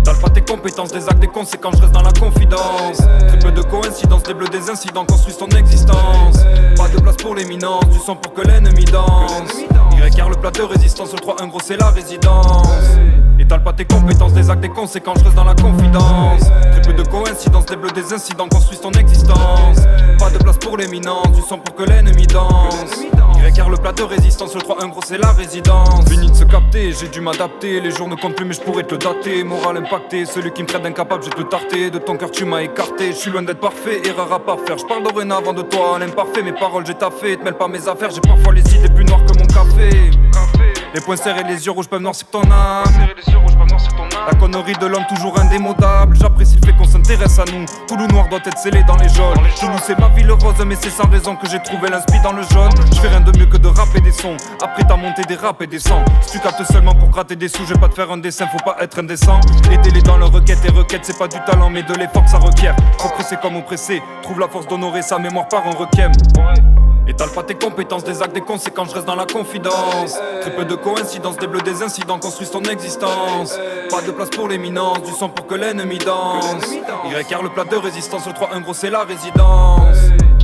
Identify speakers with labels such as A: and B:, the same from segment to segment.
A: Étale pas tes compétences, des actes, des conséquences, je reste dans la confidence. Très peu de coïncidences, des bleus, des incidents construisent ton existence. Pas de place pour l'éminence, du sang pour que l'ennemi danse. YR le plat de résistance, le 3-1 gros c'est la résidence. Étale pas tes compétences, des actes, des conséquences, je reste dans la confidence. Très peu de coïncidences, des bleus, des incidents construisent ton existence. Pas de place pour l'éminence, du sang pour que l'ennemi danse. YR le plat de résistance, le 3-1 gros c'est la résidence. Fini de se capter, j'ai dû m'adapter. Les jours ne comptent plus mais je pourrais te le dater. Moral impacté, celui qui me traite d'incapable je vais te le tarter. De ton cœur tu m'as écarté, je suis loin d'être parfait. Erreur à pas faire, je parle dorénavant de toi l'imparfait. Mes paroles j'ai taffé, te mêle pas mes affaires. J'ai parfois les idées plus noires que mon café. Les poings serrés, les yeux rouges peuvent noircir ton âme. La connerie de l'homme toujours indémodable. J'apprécie le fait qu'on s'intéresse à nous. Tout le noir doit être scellé dans les jaunes. Toulouse c'est ma ville rose mais c'est sans raison que j'ai trouvé l'inspi dans le jaune. Je fais rien de mieux que de rapper des sons. Après t'as monté des rap et des sons. Si tu captes seulement pour gratter des sous, je vais pas te faire un dessin, faut pas être indécent. Aider-les dans leur requête et requête c'est pas du talent mais de l'effort que ça requiert. Trop pressé comme oppressé, trouve la force d'honorer sa mémoire par un requiem. Étale pas tes compétences, des actes, des conséquences, je reste dans la confidence. Très peu de coïncidences, des bleus, des incidents construisent ton existence. Pas de place pour l'éminence, du sang pour que l'ennemi danse. YR le plat de résistance, le 3-1 gros c'est la résidence.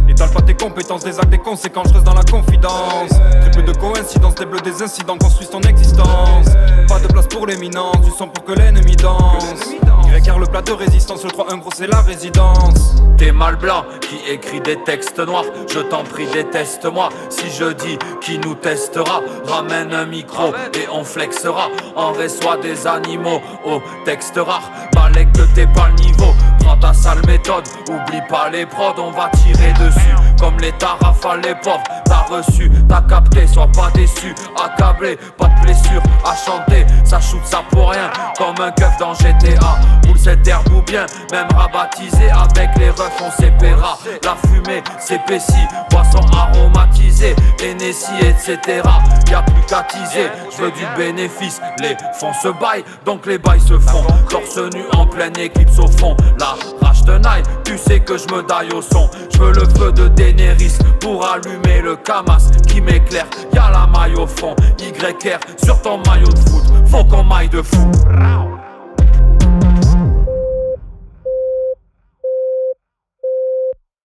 A: Étale pas tes compétences, des actes, des conséquences, je reste dans la confidence. Très peu de coïncidences, des bleus, des incidents construisent ton existence. Pas de place pour l'éminence, du sang pour que l'ennemi danse. YR le plat de résistance, le 3-1 gros c'est la résidence.
B: T'es mal blanc qui écrit des textes noirs, je t'en prie déteste-moi. Si je dis qui nous testera, ramène un micro et on flexera. En vrai soit des animaux au texte rare, balèque que t'es pas le niveau. Prends ta sale méthode, oublie pas les prods, on va tirer dessus comme les tarafales les pauvres. T'as reçu, t'as capté, sois pas déçu, accablé, pas de blessure à chanter. Ça shoot ça pour rien, comme un keuf dans GTA. Roule cette herbe ou bien, même rebaptisé avec les refs on s'épaiera. La fumée s'épaissit, boisson aromatisée, Hennessy etc. Y'a plus qu'à teaser, j'veux du bénéfice. Les fonds se baillent, donc les bails se font. Torse nu en pleine éclipse au fond. La rage de Nike, tu sais que j'me daille au son. J'veux le feu de Daenerys pour allumer le Kamas qui m'éclaire. Y'a la maille au fond, YR sur ton maillot de foot. Faut qu'on maille de fou.